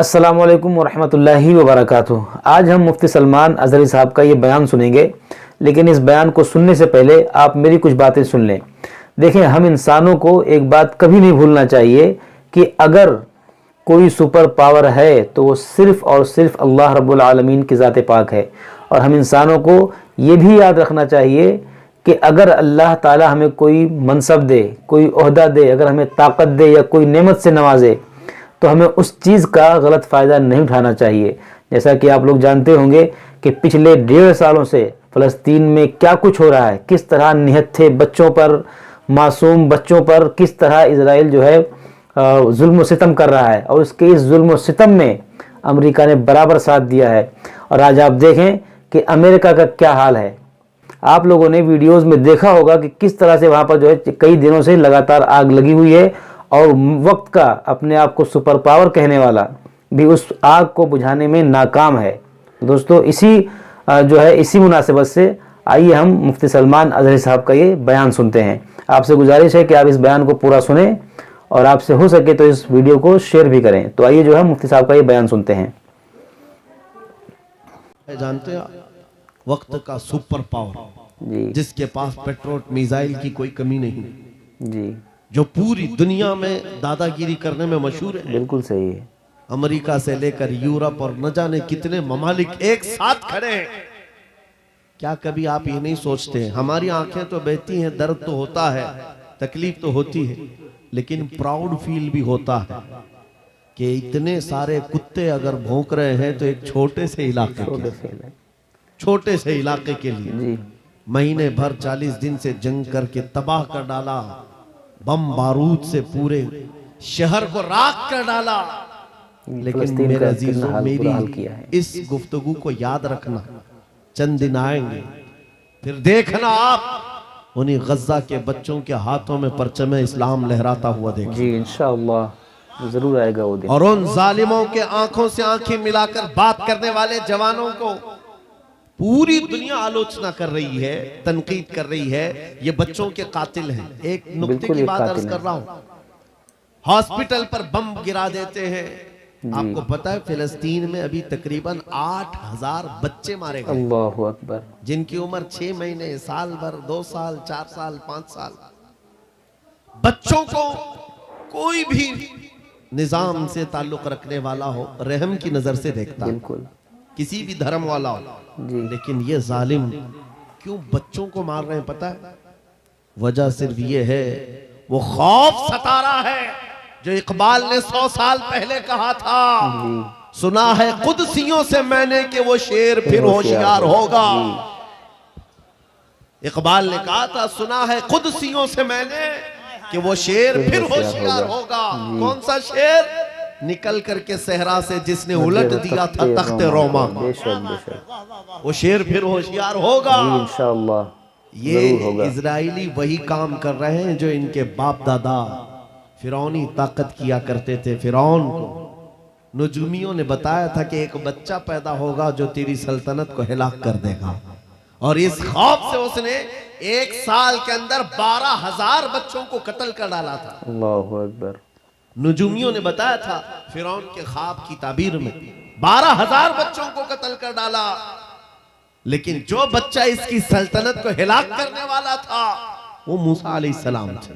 अस्सलामुअलैकुम वरहमतुल्लाहि वबरकातुहू। आज हम मुफ्ती सलमान अज़हरी साहब का ये बयान सुनेंगे, लेकिन इस बयान को सुनने से पहले आप मेरी कुछ बातें सुन लें। देखें, हम इंसानों को एक बात कभी नहीं भूलना चाहिए कि अगर कोई सुपर पावर है तो वो सिर्फ़ और सिर्फ अल्लाह रब्बुल आलमीन की ज़ात पाक है। और हम इंसानों को ये भी याद रखना चाहिए कि अगर अल्लाह ताला हमें कोई मनसब दे, कोई ओहदा दे, अगर हमें ताकत दे या कोई नेमत से नवाजे, तो हमें उस चीज़ का गलत फ़ायदा नहीं उठाना चाहिए। जैसा कि आप लोग जानते होंगे कि पिछले 1.5 सालों से फ़लस्तीन में क्या कुछ हो रहा है, किस तरह निहत्थे बच्चों पर, मासूम बच्चों पर किस तरह इजराइल जो है जुल्म सितम कर रहा है, और उसके इस जुल्म सितम में अमेरिका ने बराबर साथ दिया है। और आज आप देखें कि अमेरिका का क्या हाल है। आप लोगों ने वीडियोज़ में देखा होगा कि किस तरह से वहाँ पर जो है कई दिनों से लगातार आग लगी हुई है, और वक्त का अपने आप को सुपर पावर कहने वाला भी उस आग को बुझाने में नाकाम है। दोस्तों, इसी मुनासिबत से आइए हम मुफ्ती सलमान अज़हरी साहब का ये बयान सुनते हैं। आपसे गुजारिश है कि आप इस बयान को पूरा सुने और आपसे हो सके तो इस वीडियो को शेयर भी करें। तो आइए जो है मुफ्ती साहब का ये बयान सुनते हैं। जानते हैं वक्त का सुपर पावर जी, जिसके पास पेट्रोल मिसाइल की कोई कमी नहीं, जी, जो पूरी दुनिया में दादागिरी करने में मशहूर है। बिल्कुल सही है। अमेरिका से लेकर यूरोप और न जाने कितने ममालिक एक साथ खड़े हैं। क्या कभी आप ये नहीं सोचते, हमारी आंखें तो बहती हैं, दर्द तो होता है, तकलीफ तो होती है, लेकिन प्राउड फील भी होता है कि इतने सारे कुत्ते अगर भौंक रहे हैं तो एक छोटे से इलाके के लिए जी, महीने भर 40 दिन से जंग करके तबाह कर डाला, बम बारूद से पूरे शहर को राख कर डाला। लेकिन मेरे अजीजों, मेरी इस गुफ्तगू को याद रखना, चंद दिन आएंगे फिर देखना आप उन्हीं गज्जा के बच्चों के हाथों में परचम इस्लाम लहराता हुआ देखेंगे। जी, इंशाअल्लाह जरूर आएगा वो दिन। और उन जालिमों के आंखों से आंखें मिलाकर बात करने वाले जवानों को पूरी दुनिया आलोचना कर रही है, तनकीद कर रही है, ये बच्चों के कातिल हैं। एक नुक्ते की बात अर्ज कर रहा हूं, हॉस्पिटल पर बम गिरा देते हैं। आपको पता है फिलिस्तीन में अभी तकरीबन 8000 बच्चे मारे गए। अल्लाहु अकबर। जिनकी उम्र 6 महीने, साल भर, 2 साल, 4 साल, 5 साल। बच्चों को कोई भी निजाम से ताल्लुक रखने वाला हो रहम की नजर से देखता, बिल्कुल, किसी भी धर्म वाला हो जी। लेकिन ये जालिम क्यों बच्चों को मार रहे हैं पता है? वजह सिर्फ ये है, वो खौफ सता रहा है जो इकबाल ने 100 साल पहले कहा था, सुना है कुदसियों से मैंने कि वो शेर फिर होशियार होगा। इकबाल ने कहा था, सुना है कुदसियों से मैंने कि वो शेर फिर होशियार होगा। कौन सा शेर? निकल करके सहरा से जिसने उलट दिया था तख्ते रोमा, वो शेर फिर होशियार होगा इंशाअल्लाह। ये इजराइली वही काम कर रहे हैं जो इनके बाप दादा फिरौनी ताकत किया करते थे। फिरौन को नजूमियों ने बताया था कि एक बच्चा पैदा होगा जो तेरी सल्तनत को हिलाक कर देगा, और इस खौफ से उसने 1 साल के अंदर 12,000 बच्चों को कत्ल कर डाला था। अल्लाहु अकबर। नजूमियों ने बताया था फिरौन के ख्वाब की ताबीर में 12,000 बच्चों को कत्ल कर डाला, लेकिन जो बच्चा इसकी सल्तनत को हिलाक करने वाला था वो मूसा अलैहिस्सलाम थे।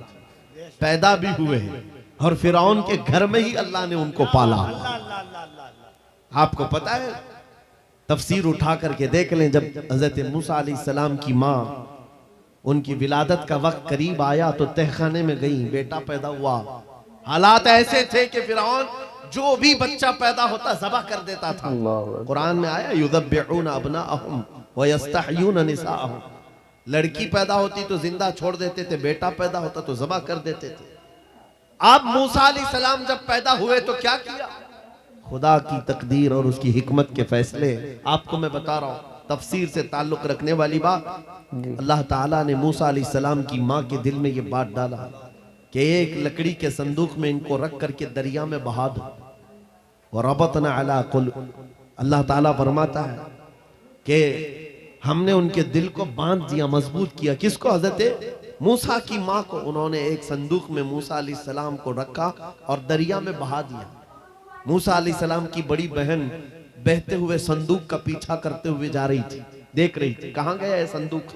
पैदा भी हुए हैं और फिरौन के घर में ही अल्लाह ने उनको पाला। आपको पता है, तफसीर उठा करके देख लें, जब हजरत मूसा अलैहिस्सलाम की माँ, उनकी विलादत का वक्त करीब आया तो तहखाने में गई, बेटा पैदा हुआ। हालात ऐसे थे कि फिरौन जो भी बच्चा पैदा होता ज़बह कर देता था। कुरान में आया, युज़ब्बिऊन अब्नाअहुम व यस्तहयून निसाअहुम। लड़की पैदा होती तो जिंदा छोड़ देते थे, बेटा पैदा होता तो ज़बह कर देते थे। अब मूसा अलैहिस्सलाम जब पैदा हुए तो क्या किया? खुदा की तकदीर और उसकी हिकमत के फैसले आपको मैं बता रहा हूँ, तफसीर से ताल्लुक रखने वाली बात। अल्लाह ताला ने मूसा अलैहिस्सलाम की माँ के दिल में ये बात डाला कि एक लकड़ी के संदूक में इनको रख करके दरिया में बहा दो। और रबतना अला कुलूब, अल्लाह ताला फरमाता है कि हमने उनके दिल को बांध दिया, मजबूत किया। किसको? हजरत मूसा की माँ को। उन्होंने एक संदूक में मूसा अलैहिस्सलाम को रखा और दरिया में बहा दिया। मूसा अलैहिस्सलाम की बड़ी बहन बहते हुए संदूक का पीछा करते हुए जा रही थी, देख रही थी कहां गया है संदूक।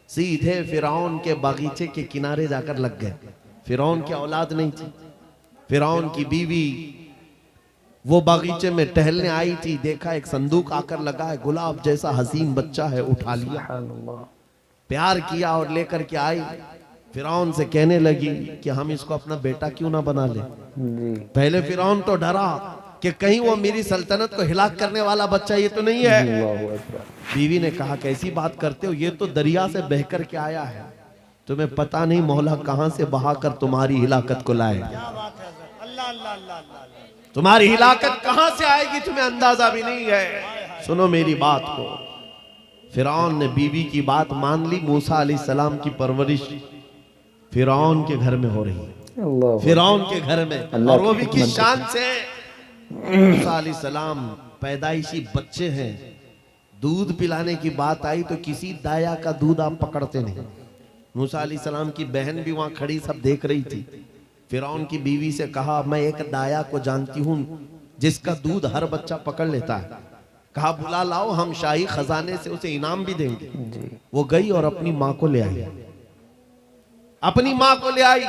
सीधे फिरौन के बागीचे के किनारे जाकर लग गए। फिरौन की औलाद नहीं थी, फिरौन की बीवी वो बागीचे में टहलने आई थी, देखा एक संदूक आकर लगा है, गुलाब जैसा हसीन बच्चा है, उठा लिया, प्यार किया और लेकर के आई। फिरौन से कहने लगी कि हम इसको अपना बेटा क्यों ना बना ले। पहले फिरौन तो डरा कि कहीं वो मेरी सल्तनत को हिलाक करने वाला बच्चा ये तो नहीं है। बीवी ने कहा कैसी बात करते हो, ये तो दरिया से बह कर के आया है, तुम्हें पता नहीं मौला कहां से बहाकर तुम्हारी हिलाकत को लाए। तुम्हारी हिलाकत कहां से आएगी तुम्हें अंदाजा भी नहीं है। सुनो मेरी बात को। फिरौन ने बीवी की बात मान ली। मूसा अलैहिस्सलाम की परवरिश फिरौन के घर में हो रही है, फिरौन के घर में, और वो भी किस शान से। मूसा अलैहिस्सलाम पैदाइशी बच्चे हैं, दूध पिलाने की बात आई तो किसी दाया का दूध आप पकड़ते नहीं। मूसा अलैहिस्सलाम की बहन भी वहां खड़ी सब देख रही थी। फिरौन की बीवी से कहा मैं एक दाया को जानती हूं जिसका दूध हर बच्चा पकड़ लेता है, कहा बुला लाओ, हम शाही खजाने से उसे इनाम भी देंगे। वो गई और अपनी माँ को ले आई, अपनी माँ को ले आई।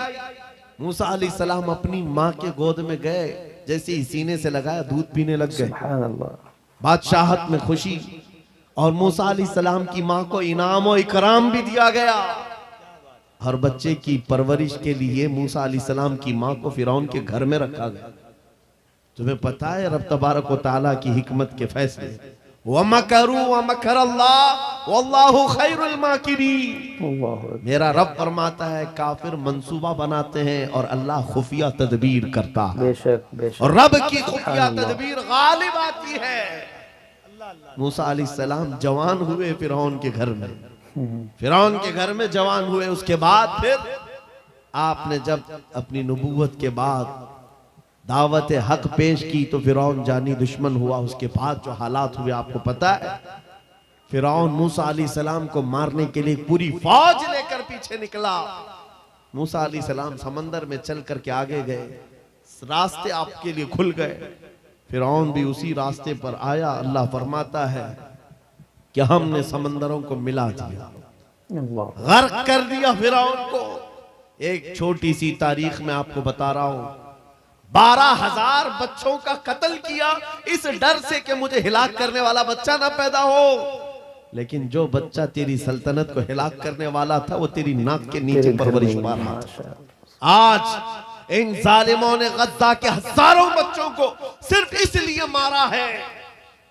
मूसा अलैहिस्सलाम अपनी माँ के गोद में गए, जैसे ही सीने से लगाया दूध पीने लग गए। बादशाहत में खुशी, और मूसा अलैहिस्सलाम की माँ को इनाम और इकराम भी दिया गया। हर बच्चे की परवरिश के लिए मूसा अलैहिस्सलाम की माँ को फिरौन के घर में रखा गया। तुम्हें पता है रब तबारक व तआला की हिकमत के फैसले। वमकरू वमकरल्लाह वल्लाहु खैरुल माकिरीन। मेरा रब फरमाता है काफिर मंसूबा बनाते हैं और अल्लाह खुफिया तदबीर करता है। बेशक बेशक। और रब की खुफिया तदबीर गालिब आती है। मूसा अलैहिस्सलाम जवान हुए फिरौन के घर में, फिरौन के घर में जवान हुए। उसके बाद फिर आपने जब अपनी नबूवत के बाद दावत हक पेश की तो फिरौन जानी दुश्मन हुआ। उसके बाद जो हालात हुए आपको पता है। फिरौन मूसा अलैहिस्सलाम को मारने के लिए पूरी फौज लेकर पीछे निकला। मूसा अलैहिस्सलाम समंदर में चल करके आगे गए, रास्ते आपके लिए खुल गए। फिरौन भी उसी रास्ते पर आया। अल्लाह फरमाता है कि हमने समंदरों को मिला दिया, गर्क कर दिया फिरौन को। एक छोटी सी तारीख में आपको बता रहा हूं, 12,000 बच्चों का कत्ल किया इस डर से कि मुझे हिलाक करने वाला बच्चा ना पैदा हो। लेकिन जो बच्चा तेरी सल्तनत को हिलाक करने वाला था वो तेरी नाक के नीचे परवरिश पा रहा था। आज इन जालिमों ने गद्दा के हजारों बच्चों को सिर्फ इसलिए मारा है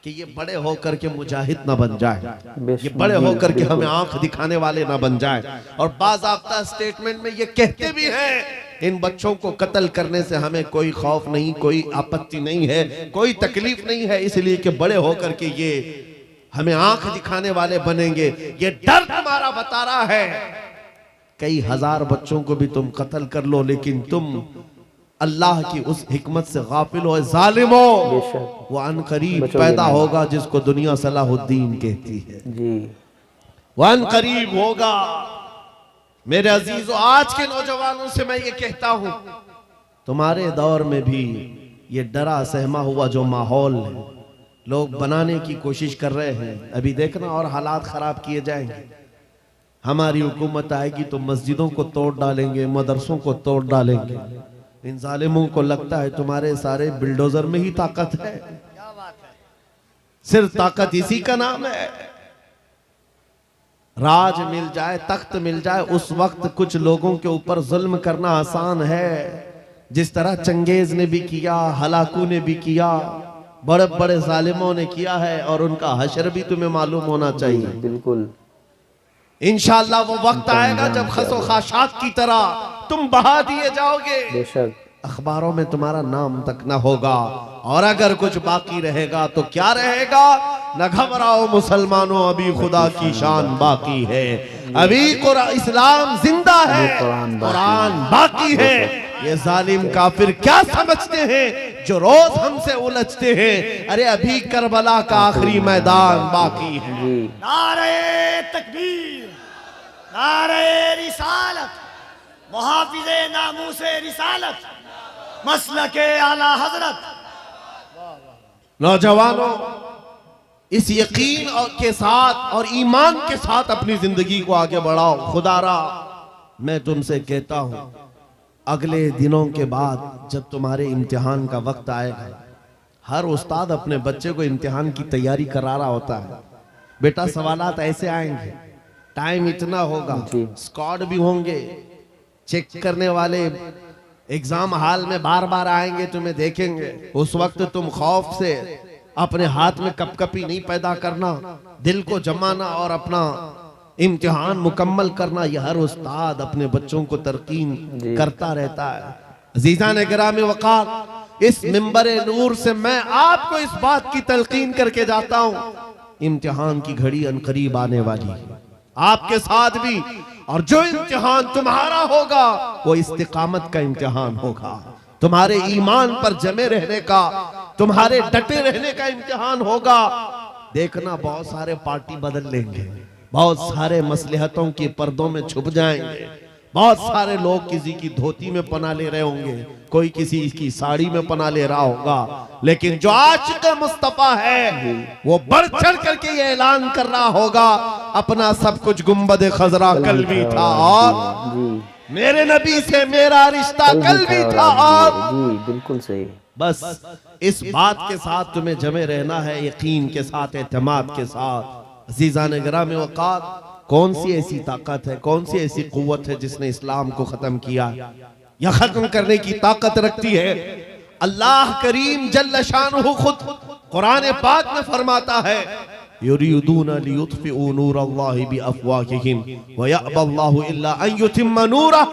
कि ये बड़े होकर के मुजाहिद ना बन जाए, ये बड़े होकर के हमें आंख दिखाने वाले ना बन जाए। और बाज़ाब्ता स्टेटमेंट में ये कहते भी हैं इन बच्चों को कत्ल करने से हमें कोई खौफ नहीं, कोई आपत्ति नहीं है, कोई तकलीफ नहीं है, इसलिए कि बड़े होकर के ये हमें आंख दिखाने वाले बनेंगे। ये डर तुम्हारा बता रहा है। कई हजार बच्चों को भी तुम कत्ल कर लो, लेकिन तुम अल्लाह की उस हिकमत से गाफिल हो। जालिमो, वो अनकरीब पैदा होगा जिसको दुनिया सलाहुद्दीन कहती है जी, वो अनकरीब होगा। मेरे अजीजों, आज के नौजवानों से मैं ये कहता हूं, तुम्हारे दौर में भी ये डरा सहमा हुआ जो माहौल है लोग बनाने की कोशिश कर रहे हैं, अभी देखना और हालात खराब किए जाएंगे। हमारी हुकूमत आएगी तो मस्जिदों को तोड़ डालेंगे, मदरसों को तोड़ डालेंगे। इन जालिमों को लगता है तुम्हारे सारे बिल्डोजर में ही ताकत है। सिर्फ ताकत इसी का नाम है। राज मिल जाए, तख्त मिल जाए, उस वक्त कुछ लोगों के ऊपर जुल्म करना आसान है, जिस तरह चंगेज ने भी किया, हलाकू ने भी किया, बड़े बड़े जालिमों ने किया है। और उनका हशर भी तुम्हें मालूम होना चाहिए। बिल्कुल, इंशाअल्लाह वो वक्त आएगा जब खसो खाशात की तरह तुम बहा दिए जाओगे। बेशक अखबारों में तुम्हारा नाम तक ना होगा। और अगर कुछ बाकी रहेगा तो क्या रहेगा? न घबराओ मुसलमानों, अभी खुदा की शान बाकी है, अभी इस्लाम जिंदा है, कुरान बाकी है। ये जालिम काफिर क्या समझते हैं जो रोज हमसे उलझते हैं? अरे अभी करबला का आखिरी मैदान बाकी है। नारे तकबीर, नारे रिसालत, मुहाफिज़े नामूसे रिसालत, मसलके आला हजरत नौजवानों, इस यकीन के साथ और ईमान के साथ अपनी जिंदगी को आगे बढ़ाओ। खुदारा मैं तुमसे कहता हूं, अगले दिनों के बाद जब तुम्हारे इम्तिहान का वक्त आएगा, हर उस्ताद अपने बच्चे को इम्तिहान की तैयारी करा रहा होता है। बेटा सवालात ऐसे आएंगे, टाइम इतना होगा, स्क्वाड भी होंगे, चेक करने वाले एग्जाम हॉल में बार बार आएंगे, तुम्हें देखेंगे। उस वक्त तुम खौफ से अपने हाथ में कपकपी नहीं पैदा करना, दिल को जमाना और अपना इम्तिहान मुकम्मल करना। यह हर उस्ताद अपने बच्चों को तरकीन करता रहता है। अज़ीज़ान गिरामी वक़ार, इस मिंबरे नूर से मैं आपको इस बात की तलकीन करके जाता हूं, इम्तिहान की घड़ी अनकरीब आने वाली है आपके साथ भी। और जो इम्तिहान तुम्हारा होगा वो इस्तिकामत का इम्तिहान होगा, तुम्हारे ईमान पर जमे रहने का, तुम्हारे डटे रहने का इम्तिहान होगा। देखना बहुत सारे पार्टी बदल लेंगे, बहुत सारे मसलहतों के पर्दों में छुप जाएंगे, बहुत सारे लोग किसी की धोती में पना ले रहे होंगे, कोई किसी की साड़ी में पना ले रहा होगा, लेकिन जो आशिक मुस्तफा है वो बढ़ चढ़ करके ये ऐलान कर रहा होगा, अपना सब कुछ गुंबद खजरा कल भी था और मेरे नबी से मेरा रिश्ता कल भी था और बिल्कुल सही। बस इस बात के साथ तुम्हें जमे रहना है, यकीन के साथ, एतमाद के साथ। अज़ीज़ान गिरामी वक़ार, कौन सी ऐसी ताकत है, कौन सी ऐसी कुव्वत है जिसने इस्लाम को खत्म किया या खत्म करने की ताकत रखती है? अल्लाह करीम जल्ल शानुहु खुद कुरान पाक में फरमाता है, युरीदूना लियुत्फिउ नूरल्लाहि बिअफ़वाहिहिम व यअबल्लाहु इल्ला अन युतिम्मा नूरह।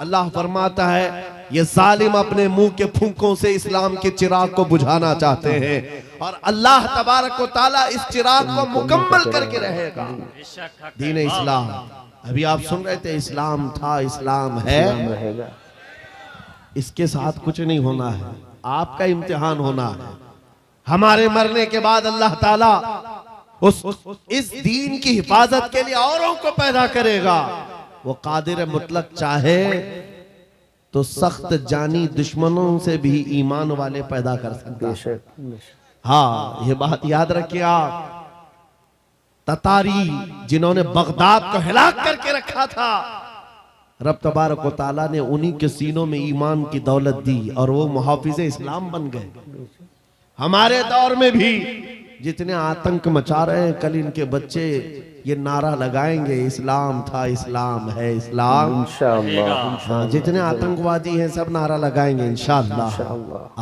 अल्लाह फरमाता है, ये जालिम अपने मुंह के फूंकों से इस्लाम के चिराग को बुझाना चाहते हैं और अल्लाह तबारक व तआला इस चिराग को मुकम्मल करके रहेगा। दीन इस्लाम, अभी आप सुन रहे थे, इस्लाम था, इस्लाम है, रहेगा। इसके साथ कुछ नहीं होना है, आपका इम्तिहान होना है। हमारे मरने के बाद अल्लाह ताला इस दीन की हिफाजत के लिए औरों को पैदा करेगा। वो कादिर मुतलक चाहे तो सख्त जानी दुश्मनों से भी ईमान वाले पैदा कर सकता है। हाँ, ये बात याद रखिए आप। ततारी जिन्होंने बगदाद को हिलाक करके रखा था, रब तबारक व तआला ने उन्हीं के सीनों में ईमान की दौलत दी और वो मुहाफिज़े इस्लाम बन गए। हमारे दौर में भी जितने आतंक मचा रहे हैं, कल इनके बच्चे ये नारा लगाएंगे, इस्लाम था, इस्लाम है, इस्लाम इंशाअल्लाह। जितने आतंकवादी हैं सब नारा लगाएंगे इंशाअल्लाह।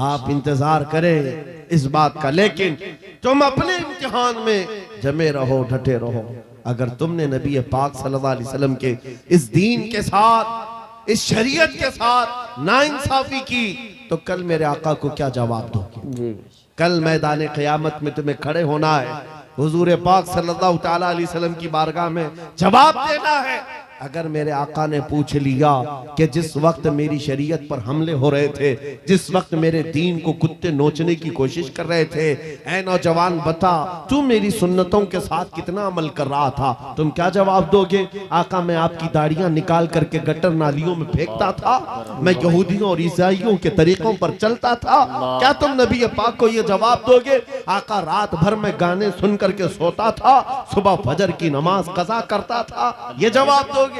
आप इंतजार करें इस बात का, लेकिन तुम अपने इम्तिहान में जमे रहो, डटे रहो। अगर तुमने नबी पाक सल्लल्लाहु अलैहि वसल्लम के इस दीन के साथ, इस शरीयत के साथ नाइंसाफी की, तो कल मेरे आका को क्या जवाब दोगे? कल मैदान क़यामत में तुम्हें खड़े होना है, हुजूर पाक सल्लल्लाहु तआला अलैहि वसल्लम की बारगाह में जवाब देना है। अगर मेरे आका ने पूछ लिया कि जिस वक्त मेरी शरीयत पर हमले हो रहे थे, जिस वक्त मेरे दीन को कुत्ते नोचने की कोशिश कर रहे थे, ऐ नौजवान बता तू मेरी सुन्नतों के साथ कितना अमल कर रहा था? तुम क्या जवाब दोगे? आका, मैं आपकी दाढ़ियां निकाल करके गटर नालियों में फेंकता था, मैं यहूदियों और ईसाइयों के तरीकों पर चलता था। क्या तुम नबी पाक को यह जवाब दोगे? आका, रात भर में गाने सुन करके सोता था, सुबह फजर की नमाज कज़ा करता था, ये जवाब दोगे?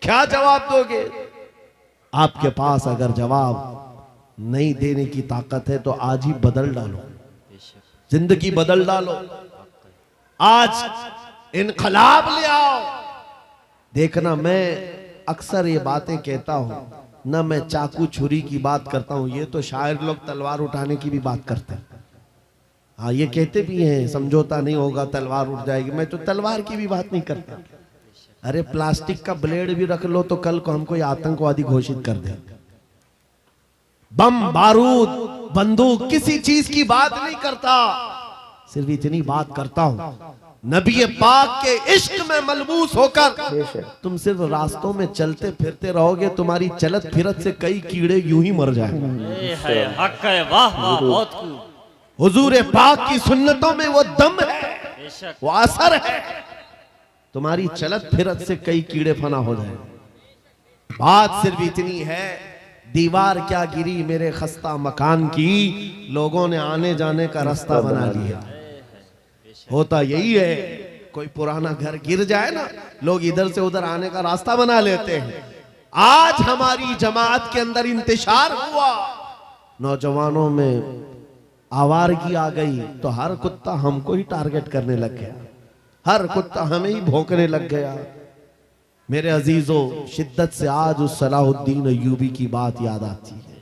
क्या जवाब दोगे? आपके पास अगर जवाब नहीं देने की ताकत है तो आज ही बदल डालो, जिंदगी बदल डालो, आज इनकलाब ले आओ। देखना, मैं अक्सर ये बातें कहता हूं ना, मैं चाकू छुरी की बात करता हूं, ये तो शायर लोग तलवार उठाने की भी बात करते हैं। हाँ, ये कहते भी हैं समझौता नहीं होगा, तलवार उठ जाएगी। मैं तो तलवार की भी बात नहीं करता। अरे प्लास्टिक का ब्लेड भी रख लो तो कल को हमको आतंकवादी घोषित कर दे। बम, बारूद, बंदूक, किसी चीज की बात नहीं करता, सिर्फ इतनी बात करता हूं, नबी पाक के इश्क में मलबूस होकर तुम सिर्फ रास्तों में चलते फिरते रहोगे, तुम्हारी चलत फिरत से कई कीड़े यूं ही मर जाएंगे। हुजूर पाक की सुन्नतों में वो दम है, वो असर है, तुम्हारी चलत फिरत से कई कीड़े फना हो जाए। बात सिर्फ इतनी है, दीवार क्या गिरी मेरे खस्ता मकान की, लोगों ने आने जाने का रास्ता बना लिया। होता यही है, कोई पुराना घर गिर जाए ना, लोग इधर से उधर आने का रास्ता बना लेते हैं। आज हमारी जमात के अंदर इंतशार हुआ, नौजवानों में आवारगी आ गई, तो हर कुत्ता हमको ही टारगेट करने लग गया, हर कुत्ता हमें ही भौंकने लग गया। मेरे अजीजों, शिद्दत से आज उस सलाहुद्दीन अय्यूबी की बात याद आती है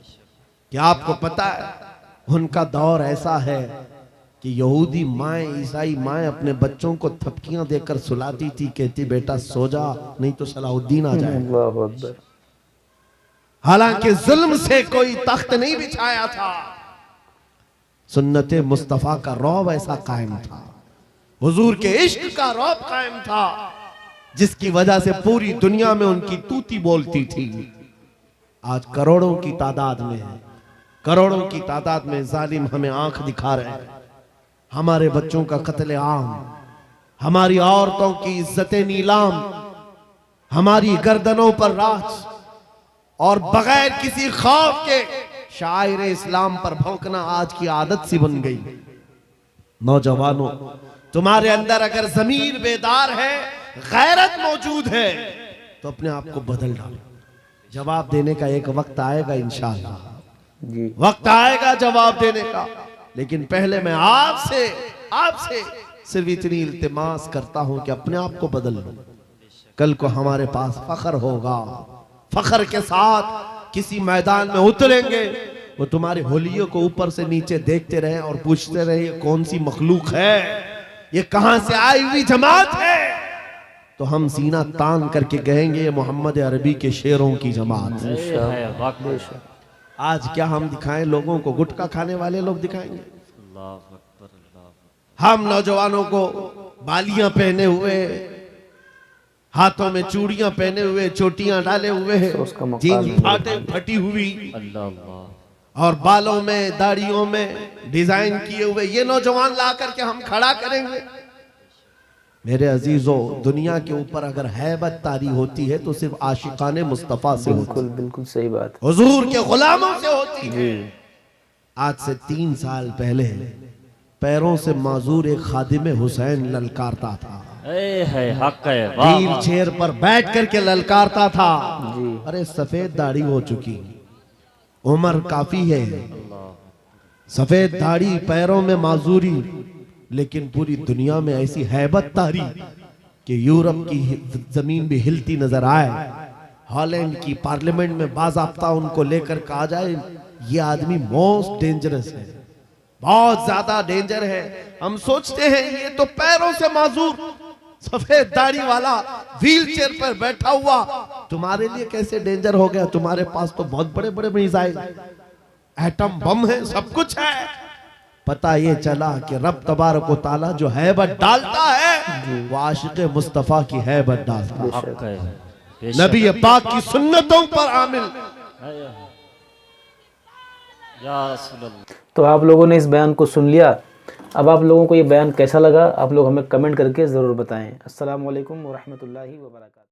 कि आपको पता है उनका दौर ऐसा है कि यहूदी माएँ, ईसाई माएँ अपने बच्चों को थपकियां देकर सुलाती थी, कहती बेटा सो जा नहीं तो सलाहुद्दीन आ जाएगा। हालांकि जुल्म से कोई तख्त नहीं बिछाया था, सुन्नते मुस्तफा का रौब ऐसा कायम था, हुजूर के इश्क का रौब कायम था, जिसकी वजह से पूरी दुनिया में उनकी तूती बोलती थी। आज करोड़ों की तादाद में है, करोड़ों की तादाद में जालिम हमें आंख दिखा रहे हैं। हमारे बच्चों का कत्ले आम, हमारी औरतों की इज्जतें नीलाम, हमारी गर्दनों पर राज, और बगैर किसी खौफ के शायर इस्लाम पर भौंकना आज की आदत सी बन गई। नौजवानों, तुम्हारे अंदर अगर ज़मीर बेदार है, गैरत मौजूद है, तो अपने आप को बदल डालो। जवाब देने का एक वक्त आएगा इंशाअल्लाह, जी वक्त आएगा जवाब देने का। लेकिन पहले मैं आपसे सिर्फ इतनी इल्तिमास करता हूं कि अपने आप को बदल लो। कल को हमारे पास फख्र होगा, फख्र के साथ किसी मैदान में उतरेंगे, वो तुम्हारे होलियों को ऊपर से नीचे देखते रहे और पूछते रहे ये कौन सी मखलूक है, ये कहां से आई हुई जमात है, तो हम सीना तान करके कहेंगे ये मोहम्मद अरबी के शेरों की जमात। आज क्या हम दिखाएं लोगों को? गुटखा खाने वाले लोग दिखाएंगे। हम नौजवानों को बालियां पहने हुए, हाथों में चूड़ियां पहने हुए, चोटियां डाले हुए, जीन्स फटी हुई और बालों में दाढ़ियों में डिजाइन किए हुए ये नौजवान ला करके हम खड़ा करेंगे। मेरे अजीजों, दुनिया के ऊपर अगर हैबत तारी होती है तो सिर्फ आशिकाने मुस्तफा से होती है। बिल्कुल सही बात, हुजूर के गुलामों से होती है। आज से 3 साल पहले पैरों से माजूर एक खादिम हुसैन ललकारता था, व्हील चेयर पर बैठ करके ललकारता था। अरे सफेद दाढ़ी हो चुकी, उम्र काफी है, सफेद दाढ़ी, पैरों में माजूरी, लेकिन पूरी दुनिया में ऐसी हैबत तारी कि यूरोप की जमीन भी हिलती नजर आए। हॉलैंड की पार्लियामेंट में बाज़ाब्ता उनको लेकर कहा जाए ये आदमी मोस्ट डेंजरस है, बहुत ज्यादा डेंजर है। हम सोचते हैं ये तो पैरों से माजूर सफेद दाढ़ी वाला व्हील चेयर पर बैठा हुआ तुम्हारे लिए कैसे डेंजर हो गया? तुम्हारे पास तो बहुत बड़े बड़े मिसाइल, एटम बम है, सब कुछ है। पता ये चला कि रब तबारक व तआला जो हैबत डालता है वो आशिक मुस्तफा की हैबत डालता है, नबी पाक की सुन्नतों पर आमिल। तो आप लोगों ने इस बयान को सुन लिया। अब आप लोगों को ये बयान कैसा लगा, आप लोग हमें कमेंट करके ज़रूर बताएं। अस्सलामु अलैकुम व रहमतुल्लाहि व बरकातहू।